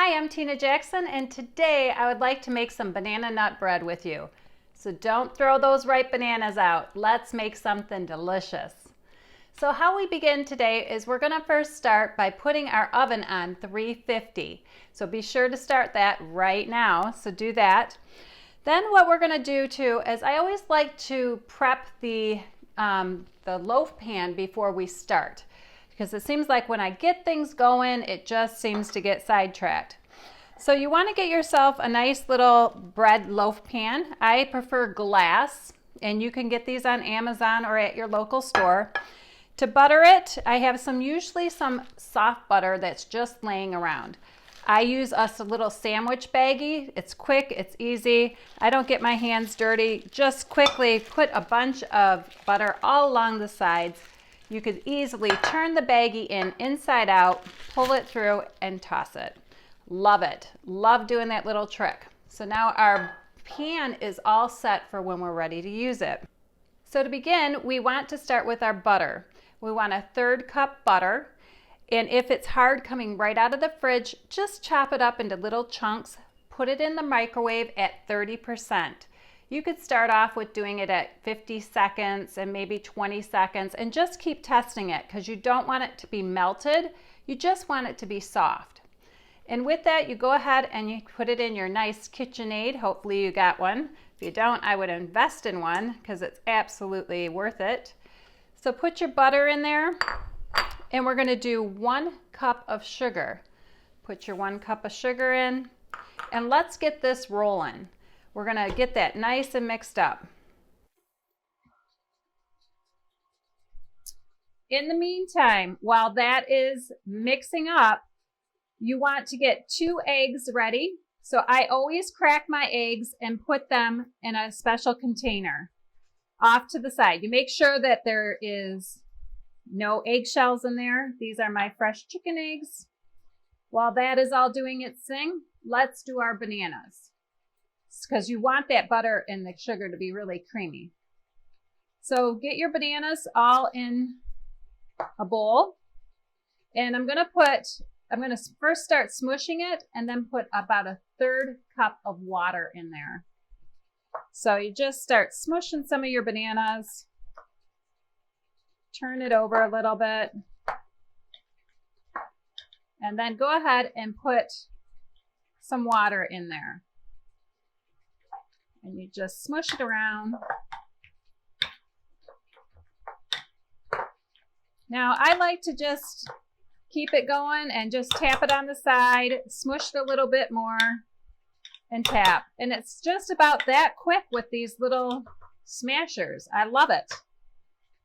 Hi, I'm Tina Jackson, and today I would like to make some banana nut bread with you. So don't throw those ripe bananas out. Let's make something delicious. So how we begin today is we're going to first start by putting our oven on 350. So be sure to start that right now. So do that. Then what we're going to do too is I always like to prep the loaf pan before we start, because it seems like when I get things going, it just seems to get sidetracked. So you want to get yourself a nice little bread loaf pan. I prefer glass, and you can get these on Amazon or at your local store. To butter it, I have usually some soft butter that's just laying around. I use a little sandwich baggie. It's quick, it's easy. I don't get my hands dirty. Just quickly put a bunch of butter all along the sides. You could easily turn the baggie inside out, pull it through, and toss it. Love it. Love doing that little trick. So now our pan is all set for when we're ready to use it. So to begin, we want to start with our butter. We want a 1/3 cup butter. And if it's hard coming right out of the fridge, just chop it up into little chunks, put it in the microwave at 30%. You could start off with doing it at 50 seconds and maybe 20 seconds and just keep testing it, because you don't want it to be melted. You just want it to be soft. And with that, you go ahead and you put it in your nice KitchenAid. Hopefully you got one. If you don't, I would invest in one because it's absolutely worth it. So put your butter in there, and we're going to do 1 cup of sugar. Put your 1 cup of sugar in, and let's get this rolling. We're going to get that nice and mixed up. In the meantime, while that is mixing up, you want to get 2 eggs ready. So I always crack my eggs and put them in a special container off to the side. You make sure that there is no eggshells in there. These are my fresh chicken eggs. While that is all doing its thing, let's do our bananas, because you want that butter and the sugar to be really creamy. So get your bananas all in a bowl, and I'm going to first start smushing it and then put about a 1/3 cup of water in there. So you just start smushing some of your bananas, turn it over a little bit, and then go ahead and put some water in there. And you just smush it around. Now I like to just keep it going and just tap it on the side, smush it a little bit more, and tap. And it's just about that quick with these little smashers. I love it.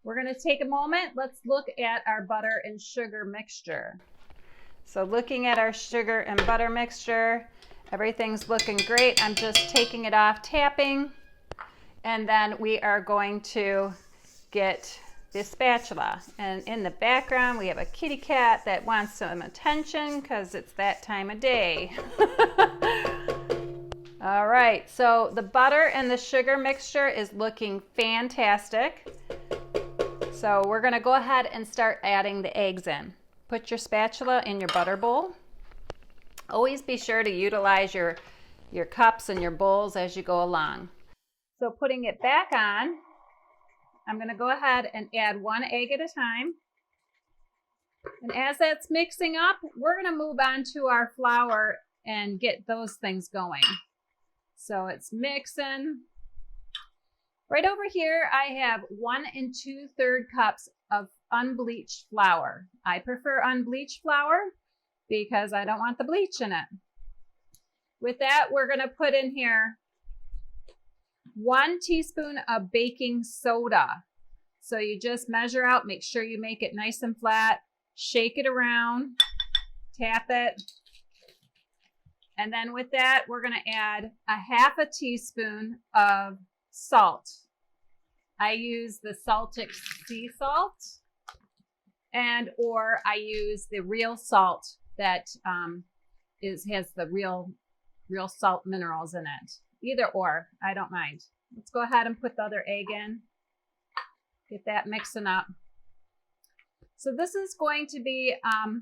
We're going to take a moment. Let's look at our butter and sugar mixture. So looking at our sugar and butter mixture, everything's looking great. I'm just taking it off, tapping, and then we are going to get the spatula. And in the background, we have a kitty cat that wants some attention because it's that time of day. All right, so the butter and the sugar mixture is looking fantastic. So we're going to go ahead and start adding the eggs in. Put your spatula in your butter bowl. Always be sure to utilize your cups and your bowls as you go along. So putting it back on, I'm going to go ahead and add 1 egg at a time. And as that's mixing up, we're going to move on to our flour and get those things going. So it's mixing. Right over here, I have 1 2/3 cups of unbleached flour. I prefer unbleached flour because I don't want the bleach in it. With that, we're going to put in here 1 teaspoon of baking soda. So you just measure out, make sure you make it nice and flat, shake it around, tap it. And then with that, we're going to add a 1/2 teaspoon of salt. I use the Saltic sea salt, or I use the real salt that has the real salt minerals in it. Either or, I don't mind. Let's go ahead and put the other egg in. Get that mixing up. So this is going to be a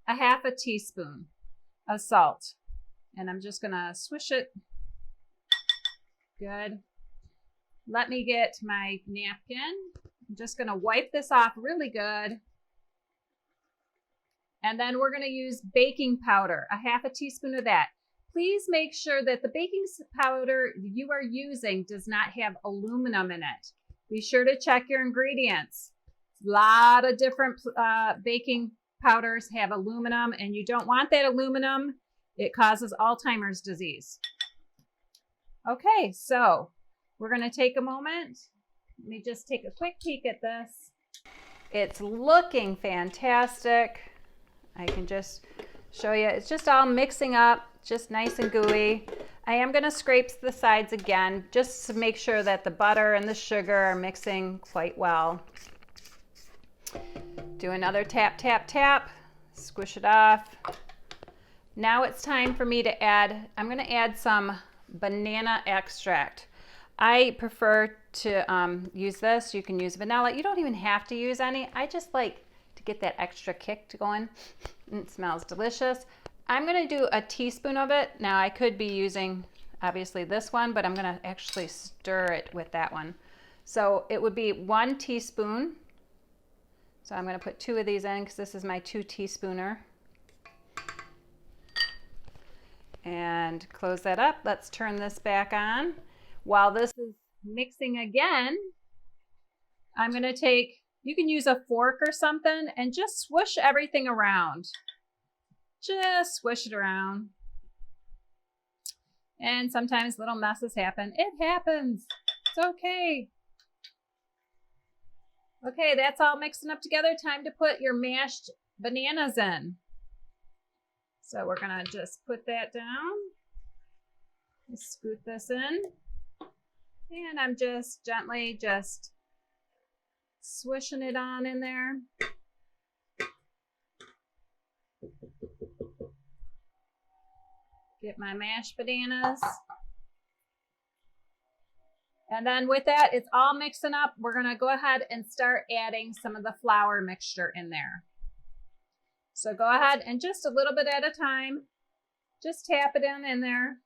1/2 teaspoon. of salt. And I'm just gonna swish it. Good. Let me get my napkin. I'm just gonna wipe this off really good. And then we're gonna use baking powder, a half a teaspoon of that. Please make sure that the baking powder you are using does not have aluminum in it. Be sure to check your ingredients. A lot of different baking powders have aluminum, and you don't want that aluminum. It causes Alzheimer's disease. Okay, so we're going to take a moment. Let me just take a quick peek at this. It's looking fantastic. I can just show you. It's just all mixing up, just nice and gooey. I am going to scrape the sides again, just to make sure that the butter and the sugar are mixing quite well. Do another tap, tap, tap. Squish it off. Now it's time for me to add, I'm going to add some banana extract. I prefer to use this. You can use vanilla. You don't even have to use any. I just like to get that extra kick going. It smells delicious. I'm going to do a teaspoon of it. Now I could be using obviously this one, but I'm going to actually stir it with that one. So it would be 1 teaspoon. So I'm going to put 2 of these in because this is my 2 teaspooner. And close that up. Let's turn this back on. While this is mixing again, I'm going to take, you can use a fork or something and just swoosh everything around. Just swish it around. And sometimes little messes happen. It happens. It's okay. Okay, that's all mixing up together. Time to put your mashed bananas in. So we're going to just put that down. Scoot this in. And I'm just gently just swishing it on in there. Get my mashed bananas. And then with that, it's all mixing up. We're going to go ahead and start adding some of the flour mixture in there. So go ahead and just a little bit at a time, just tap it in there.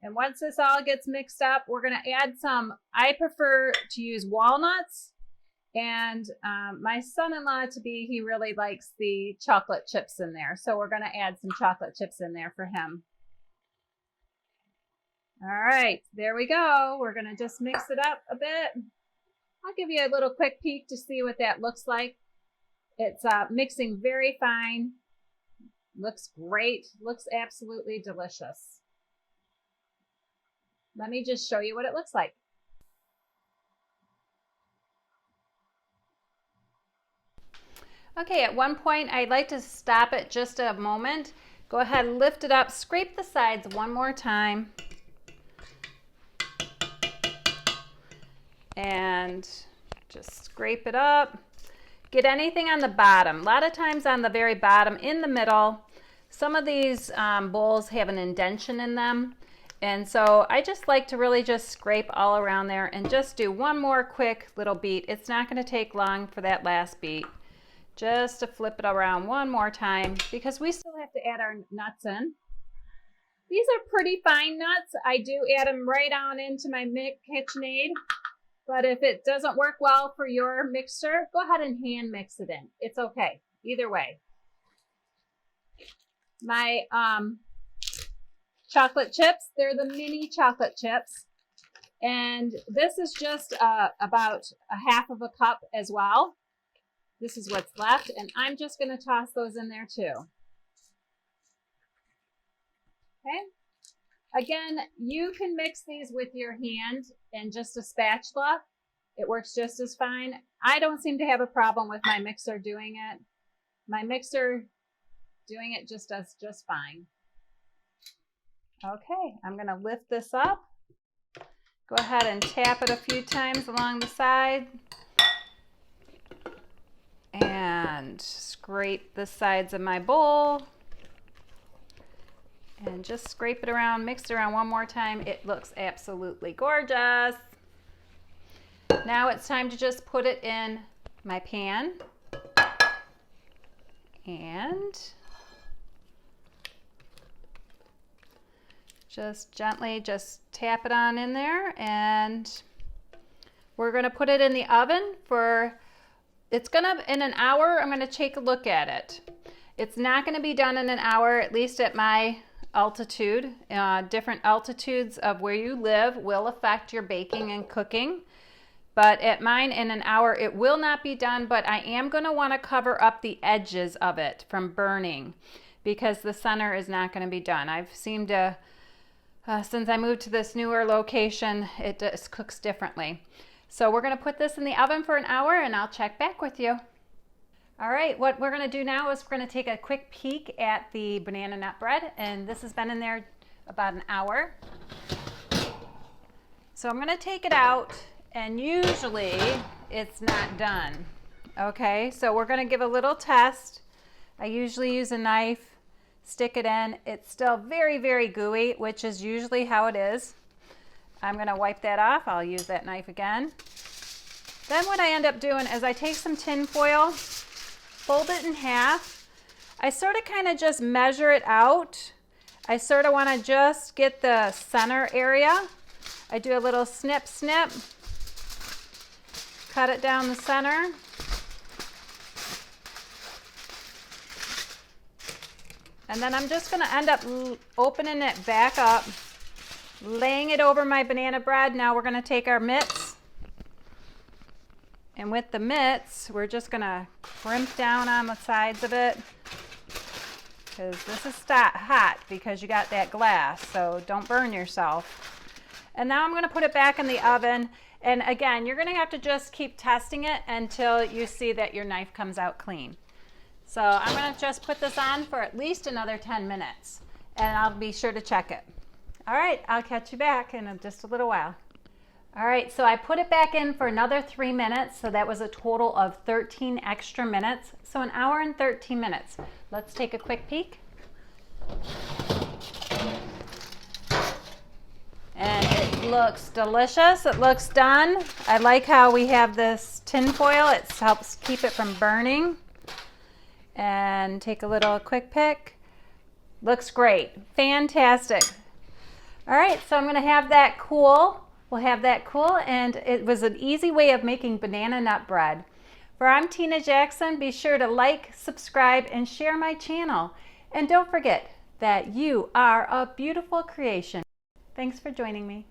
And once this all gets mixed up, we're going to add some, I prefer to use walnuts. And my son-in-law he really likes the chocolate chips in there. So we're going to add some chocolate chips in there for him. All right, there we go. We're going to just mix it up a bit. I'll give you a little quick peek to see what that looks like. It's mixing very fine. Looks great. Looks absolutely delicious. Let me just show you what it looks like. Okay, at one point, I'd like to stop it just a moment. Go ahead, lift it up, scrape the sides one more time. And just scrape it up. Get anything on the bottom. A lot of times on the very bottom, in the middle, some of these bowls have an indentation in them. And so I just like to really just scrape all around there and just do one more quick little beat. It's not going to take long for that last beat. Just to flip it around one more time because we still have to add our nuts in. These are pretty fine nuts. I do add them right on into my KitchenAid. But if it doesn't work well for your mixer, go ahead and hand mix it in. It's okay. Either way. My chocolate chips, they're the mini chocolate chips. And this is just about a half of a cup as well. This is what's left. And I'm just going to toss those in there too. Okay. Again, you can mix these with your hand and just a spatula. It works just as fine. I don't seem to have a problem with my mixer doing it. My mixer doing it just does just fine. Okay, I'm going to lift this up. Go ahead and tap it a few times along the side. And scrape the sides of my bowl. And just scrape it around, mix it around one more time. It looks absolutely gorgeous. Now it's time to just put it in my pan. And just gently just tap it on in there, and we're going to put it in the oven for, it's going to, in an hour, I'm going to take a look at it. It's not going to be done in an hour, at least at my altitude. Different altitudes of where you live will affect your baking and cooking. But at mine, in an hour, it will not be done, but I am going to want to cover up the edges of it from burning because the center is not going to be done. I've seemed to, since I moved to this newer location, it just cooks differently. So we're going to put this in the oven for an hour and I'll check back with you. All right, what we're going to do now is we're going to take a quick peek at the banana nut bread, and this has been in there about an hour. So I'm going to take it out, and usually it's not done. Okay, so we're going to give a little test. I usually use a knife, stick it in. It's still very, very gooey, which is usually how it is. I'm going to wipe that off. I'll use that knife again. Then what I end up doing is I take some tin foil, fold it in half. I sort of kind of just measure it out. I sort of want to just get the center area. I do a little snip, snip, cut it down the center. And then I'm just going to end up opening it back up, laying it over my banana bread. Now we're going to take our mitts. And with the mitts, we're just going to crimp down on the sides of it because this is hot because you got that glass, so don't burn yourself. And now I'm going to put it back in the oven. And again, you're going to have to just keep testing it until you see that your knife comes out clean. So I'm going to just put this on for at least another 10 minutes, and I'll be sure to check it. All right, I'll catch you back in just a little while. All right, so I put it back in for another 3 minutes, so that was a total of 13 extra minutes. So an hour and 13 minutes. Let's take a quick peek. And it looks delicious. It looks done. I like how we have this tin foil. It helps keep it from burning. And take a little quick pick. Looks great. Fantastic. All right, so I'm going to have that cool. We'll have that cool, and it was an easy way of making banana nut bread. For I'm Tina Jackson, be sure to like, subscribe, and share my channel. And don't forget that you are a beautiful creation. Thanks for joining me.